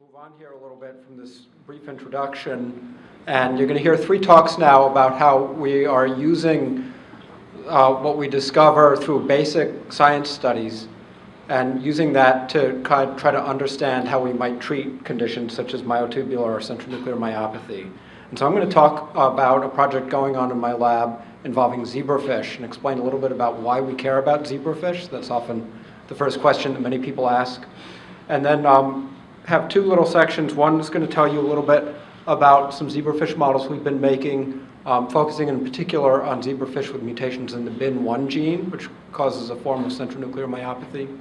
Move on here a little bit from this brief introduction, and you're going to hear 3 talks now about how we are using what we discover through basic science studies and using that to try to understand how we might treat conditions such as myotubular or centronuclear myopathy. And so I'm going to talk about a project going on in my lab involving zebrafish and explain a little bit about why we care about zebrafish. That's often the first question that many people ask. And then have 2 little sections. One is going to tell you a little bit about some zebrafish models we've been making, focusing in particular on zebrafish with mutations in the BIN1 gene, which causes a form of centronuclear myopathy.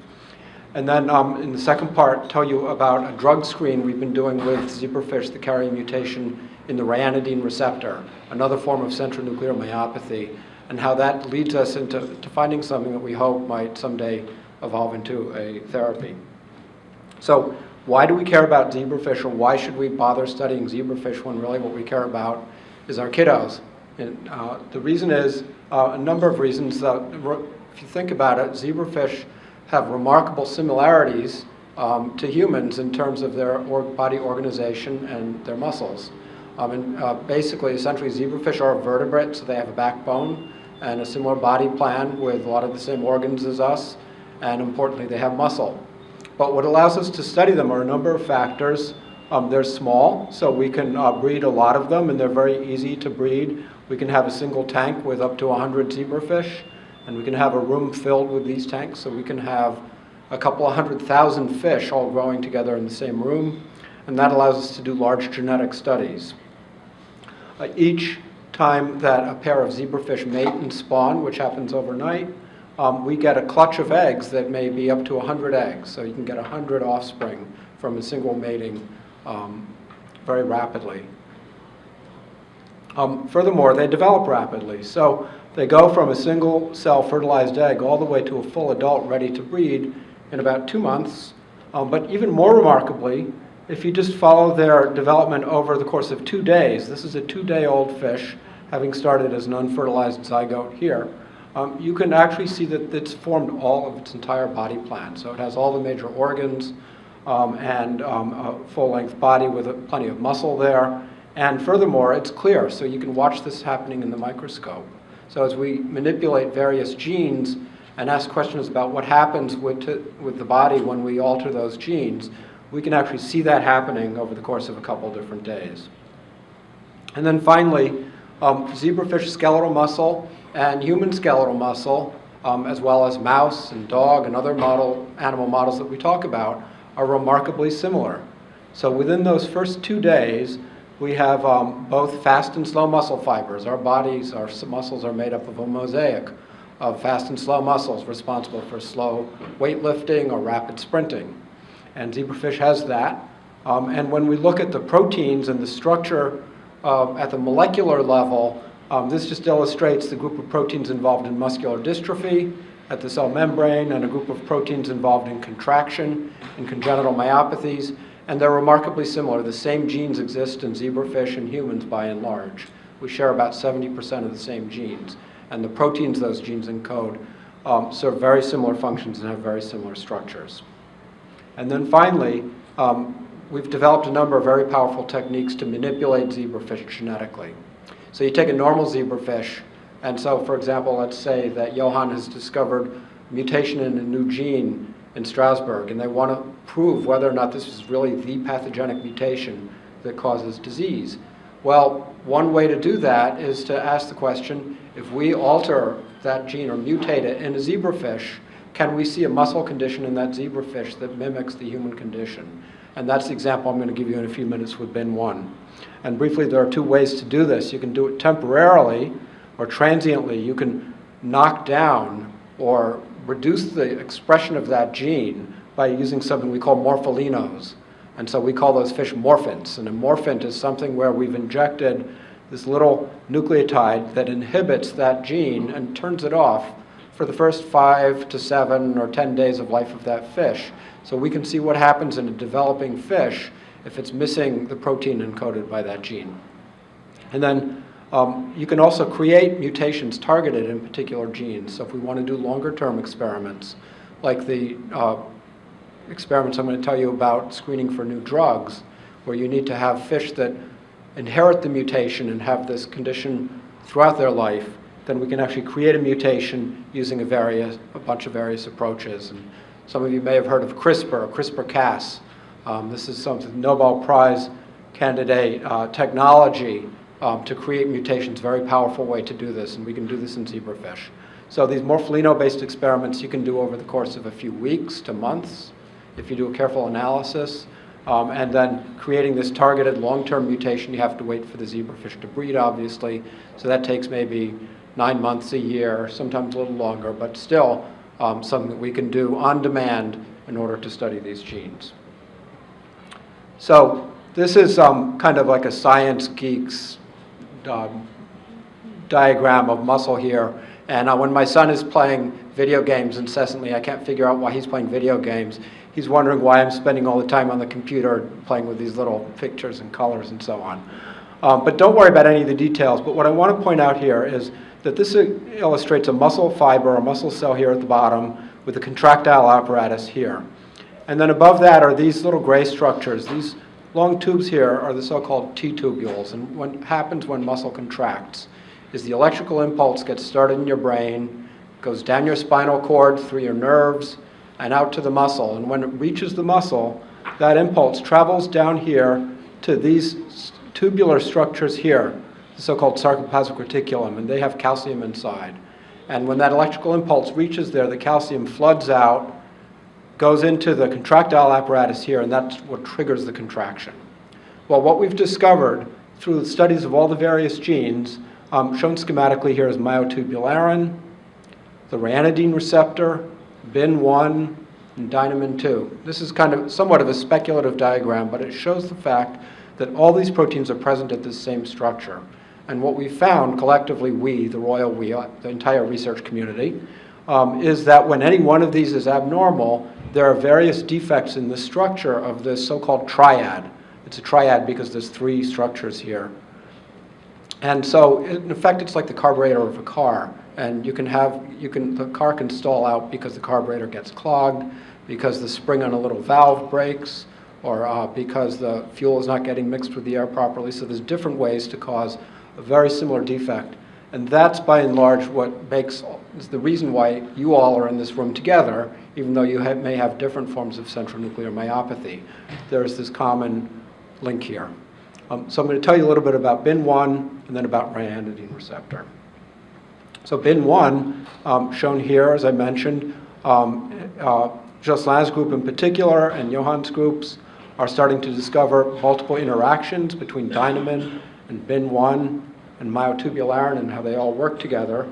And then in the second part, tell you about a drug screen we've been doing with zebrafish that carry a mutation in the ryanodine receptor, another form of centronuclear myopathy, and how that leads us into finding something that we hope might someday evolve into a therapy. So why do we care about zebrafish, or why should we bother studying zebrafish when really what we care about is our kiddos? And the reason is a number of reasons. If you think about it, zebrafish have remarkable similarities to humans in terms of their body organization and their muscles. Basically, essentially, zebrafish are vertebrate, so they have a backbone and a similar body plan with a lot of the same organs as us, and importantly, they have muscle. But what allows us to study them are a number of factors. They're small, so we can breed a lot of them, and they're very easy to breed. We can have a single tank with up to 100 zebrafish, and we can have a room filled with these tanks, so we can have a couple of 100,000 fish all growing together in the same room, and that allows us to do large genetic studies. Each time that a pair of zebrafish mate and spawn, which happens overnight, we get a clutch of eggs that may be up to 100 eggs. So you can get 100 offspring from a single mating very rapidly. Furthermore, they develop rapidly. So they go from a single cell fertilized egg all the way to a full adult ready to breed in about 2 months. But even more remarkably, if you just follow their development over the course of 2 days, this is a 2-day-old fish, having started as an unfertilized zygote here, you can actually see that it's formed all of its entire body plan. So it has all the major organs and a full-length body with plenty of muscle there. And furthermore, it's clear, so you can watch this happening in the microscope. So as we manipulate various genes and ask questions about what happens with the body when we alter those genes, we can actually see that happening over the course of a couple different days. And then finally, zebrafish skeletal muscle and human skeletal muscle, as well as mouse and dog and other animal models that we talk about, are remarkably similar. So within those first 2 days, we have both fast and slow muscle fibers. Our muscles are made up of a mosaic of fast and slow muscles responsible for slow weightlifting or rapid sprinting. And zebrafish has that. And when we look at the proteins and the structure at the molecular level, this just illustrates the group of proteins involved in muscular dystrophy at the cell membrane and a group of proteins involved in contraction in congenital myopathies. And they're remarkably similar. The same genes exist in zebrafish and humans by and large. We share about 70% of the same genes. And the proteins those genes encode serve very similar functions and have very similar structures. And then finally, we've developed a number of very powerful techniques to manipulate zebrafish genetically. So you take a normal zebrafish, and so, for example, let's say that Johan has discovered mutation in a new gene in Strasbourg, and they want to prove whether or not this is really the pathogenic mutation that causes disease. Well, one way to do that is to ask the question, if we alter that gene or mutate it in a zebrafish, can we see a muscle condition in that zebrafish that mimics the human condition? And that's the example I'm going to give you in a few minutes with BIN1. And briefly, there are 2 ways to do this. You can do it temporarily or transiently. You can knock down or reduce the expression of that gene by using something we call morpholinos. And so we call those fish morphins. And a morphint is something where we've injected this little nucleotide that inhibits that gene and turns it off for the first 5 to 7 or 10 days of life of that fish. So we can see what happens in a developing fish if it's missing the protein encoded by that gene. And then you can also create mutations targeted in particular genes. So if we want to do longer term experiments, like the experiments I'm going to tell you about screening for new drugs, where you need to have fish that inherit the mutation and have this condition throughout their life, then we can actually create a mutation using a bunch of various approaches. And some of you may have heard of CRISPR, or CRISPR-Cas. This is some Nobel Prize candidate technology to create mutations, very powerful way to do this, and we can do this in zebrafish. So these morpholino-based experiments you can do over the course of a few weeks to months if you do a careful analysis. And then creating this targeted long-term mutation, you have to wait for the zebrafish to breed, obviously. So that takes maybe 9 months, a year, sometimes a little longer, but still something that we can do on demand in order to study these genes. So this is kind of like a science geek's diagram of muscle here. And when my son is playing video games incessantly, I can't figure out why he's playing video games. He's wondering why I'm spending all the time on the computer playing with these little pictures and colors and so on. But don't worry about any of the details. But what I want to point out here is that this illustrates a muscle fiber, a muscle cell here at the bottom, with a contractile apparatus here. And then above that are these little gray structures. These long tubes here are the so-called T-tubules. And what happens when muscle contracts is the electrical impulse gets started in your brain, goes down your spinal cord, through your nerves, and out to the muscle. And when it reaches the muscle, that impulse travels down here to these tubular structures here, the so-called sarcoplasmic reticulum, and they have calcium inside. And when that electrical impulse reaches there, the calcium floods out, goes into the contractile apparatus here, and that's what triggers the contraction. Well, what we've discovered through the studies of all the various genes, shown schematically here is myotubularin, the ryanodine receptor, BIN1, and dynamin-2. This is kind of somewhat of a speculative diagram, but it shows the fact that all these proteins are present at this same structure. And what we found collectively, we, the royal we, the entire research community, is that when any one of these is abnormal, there are various defects in the structure of this so-called triad. It's a triad because there's 3 structures here. And so, in effect, it's like the carburetor of a car. And the car can stall out because the carburetor gets clogged, because the spring on a little valve breaks, or because the fuel is not getting mixed with the air properly. So there's different ways to cause a very similar defect. And that's, by and large, what is the reason why you all are in this room together, even though you may have different forms of centronuclear myopathy. There's this common link here. So I'm going to tell you a little bit about BIN1 and then about ryanodine receptor. So BIN1, shown here, as I mentioned, Josselin's group in particular and Johann's groups are starting to discover multiple interactions between dynamin and BIN1 and myotubularin and how they all work together.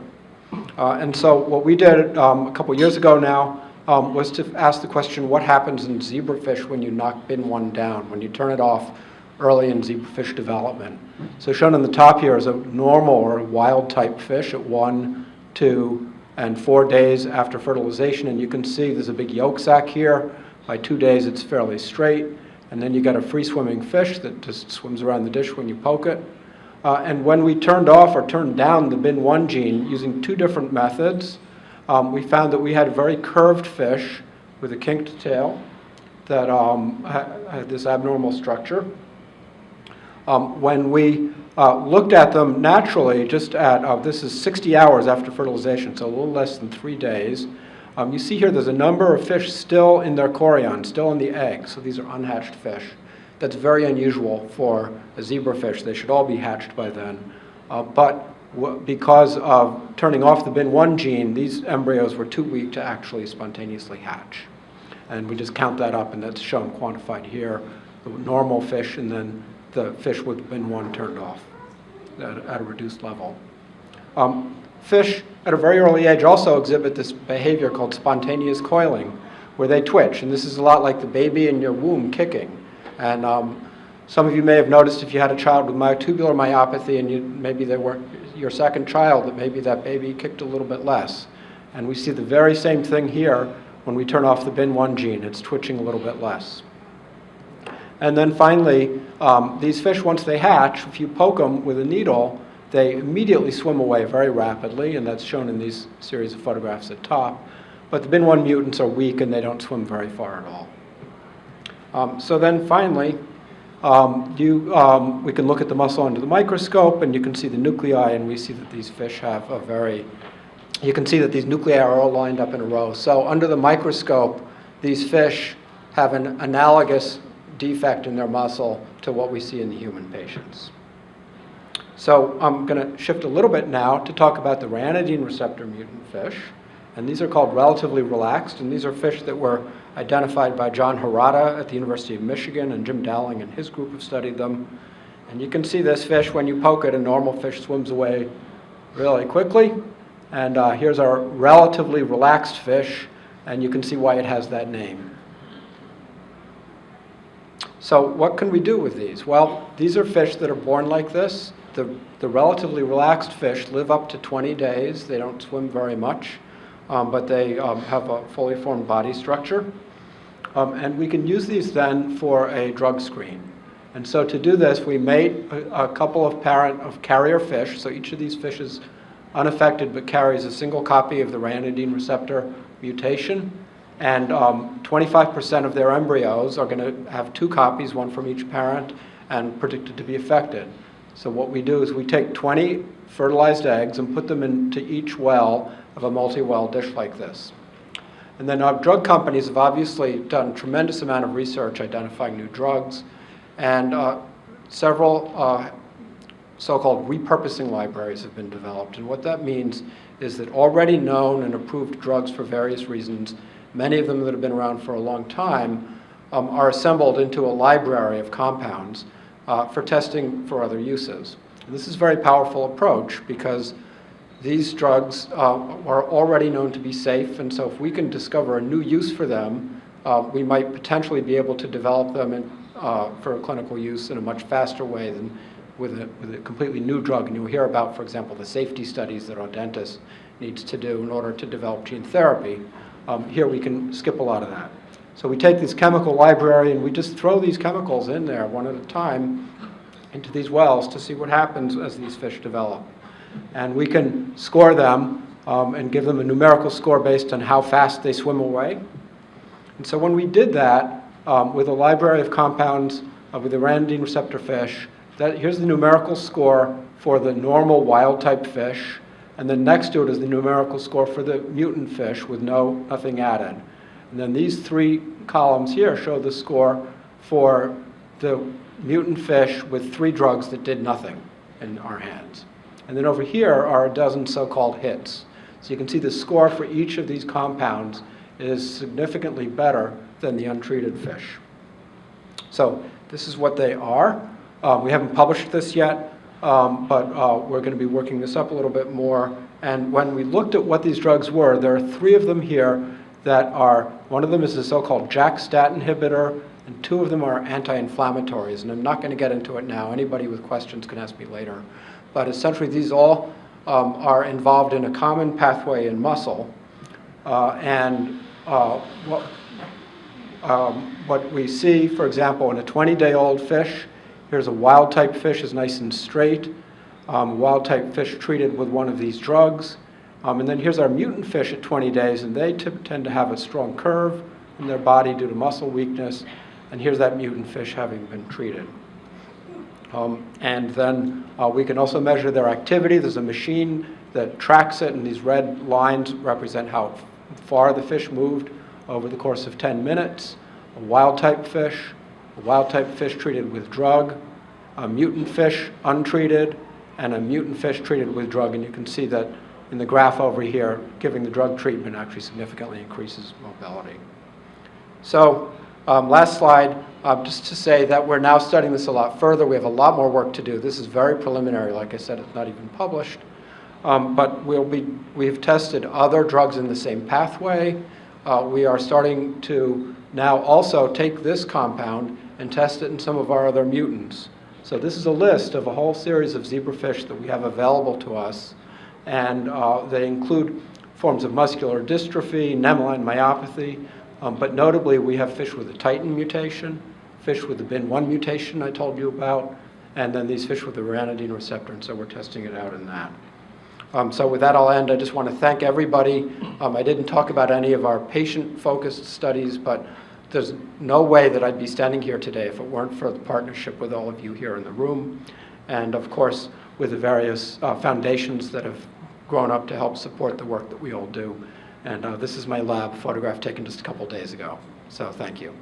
And so what we did a couple years ago now was to ask the question, what happens in zebrafish when you knock BIN1 down, when you turn it off early in zebrafish development? So shown on the top here is a normal or wild type fish at 1, 2, and 4 days after fertilization. And you can see there's a big yolk sac here. By 2 days it's fairly straight. And then you got a free swimming fish that just swims around the dish when you poke it. And when we turned off or turned down the BIN1 gene using 2 different methods, we found that we had a very curved fish with a kinked tail that had this abnormal structure. When we looked at them naturally, just at, this is 60 hours after fertilization, so a little less than 3 days, you see here there's a number of fish still in their chorion, still in the egg, so these are unhatched fish. That's very unusual for a zebrafish. They should all be hatched by then. But because of turning off the BIN1 gene, these embryos were too weak to actually spontaneously hatch. And we just count that up, and that's shown quantified here, the normal fish and then the fish with BIN1 turned off at a reduced level. Fish at a very early age also exhibit this behavior called spontaneous coiling, where they twitch. And this is a lot like the baby in your womb kicking. And some of you may have noticed if you had a child with myotubular myopathy and maybe they weren't your second child, that maybe that baby kicked a little bit less. And we see the very same thing here when we turn off the BIN1 gene. It's twitching a little bit less. And then finally, these fish, once they hatch, if you poke them with a needle, they immediately swim away very rapidly, and that's shown in these series of photographs at top. But the BIN1 mutants are weak and they don't swim very far at all. So then finally, we can look at the muscle under the microscope, and you can see the nuclei, and we see that these fish have a very, you can see that these nuclei are all lined up in a row. So under the microscope, these fish have an analogous defect in their muscle to what we see in the human patients. So I'm going to shift a little bit now to talk about the ryanodine receptor mutant fish. And these are called relatively relaxed, and these are fish that were identified by John Harada at the University of Michigan, and Jim Dowling and his group have studied them. And you can see this fish, when you poke it, a normal fish swims away really quickly. And here's our relatively relaxed fish, and you can see why it has that name. So what can we do with these? Well, these are fish that are born like this. The relatively relaxed fish live up to 20 days. They don't swim very much, but they have a fully formed body structure. And we can use these then for a drug screen. And so to do this, we made a couple of carrier fish. So each of these fish is unaffected but carries a single copy of the ryanodine receptor mutation. And 25% of their embryos are going to have 2 copies, one from each parent, and predicted to be affected. So what we do is we take 20 fertilized eggs and put them into each well of a multi-well dish like this. And then our drug companies have obviously done a tremendous amount of research identifying new drugs, and several so-called repurposing libraries have been developed. And what that means is that already known and approved drugs for various reasons, many of them that have been around for a long time, are assembled into a library of compounds for testing for other uses. And this is a very powerful approach because these drugs are already known to be safe, and so if we can discover a new use for them, we might potentially be able to develop them for clinical use in a much faster way than with a completely new drug. And you'll hear about, for example, the safety studies that Audentes needs to do in order to develop gene therapy. Here we can skip a lot of that. So we take this chemical library and we just throw these chemicals in there one at a time into these wells to see what happens as these fish develop. And we can score them and give them a numerical score based on how fast they swim away. And so when we did that with a library of compounds with the ryanodine receptor fish, here's the numerical score for the normal wild-type fish, and then next to it is the numerical score for the mutant fish with nothing added. And then these 3 columns here show the score for the mutant fish with 3 drugs that did nothing in our hands. And then over here are a dozen so-called hits. So you can see the score for each of these compounds is significantly better than the untreated fish. So this is what they are. We haven't published this yet, but we're going to be working this up a little bit more. And when we looked at what these drugs were, there are 3 of them here that are, one of them is a so-called JAK-STAT inhibitor, and 2 of them are anti-inflammatories. And I'm not going to get into it now. Anybody with questions can ask me later. But essentially, these all are involved in a common pathway in muscle. What we see, for example, in a 20-day-old fish, here's a wild-type fish is nice and straight. Wild-type fish treated with one of these drugs. And then here's our mutant fish at 20 days, and they tend to have a strong curve in their body due to muscle weakness. And here's that mutant fish having been treated. And then we can also measure their activity. There's a machine that tracks it, and these red lines represent how far the fish moved over the course of 10 minutes. A wild-type fish treated with drug, a mutant fish untreated, and a mutant fish treated with drug. And you can see that in the graph over here, giving the drug treatment actually significantly increases mobility. So last slide, just to say that we're now studying this a lot further. We have a lot more work to do. This is very preliminary. Like I said, it's not even published. But we've tested other drugs in the same pathway. We are starting to now also take this compound and test it in some of our other mutants. So this is a list of a whole series of zebrafish that we have available to us. And they include forms of muscular dystrophy, Nemeline myopathy, but notably we have fish with a Titan mutation, fish with the BIN1 mutation I told you about, and then these fish with the ryanodine receptor, and so we're testing it out in that. So with that I'll end. I just want to thank everybody. I didn't talk about any of our patient-focused studies, but there's no way that I'd be standing here today if it weren't for the partnership with all of you here in the room, and of course with the various foundations that have grown up to help support the work that we all do. And this is my lab photograph taken just a couple days ago. So thank you.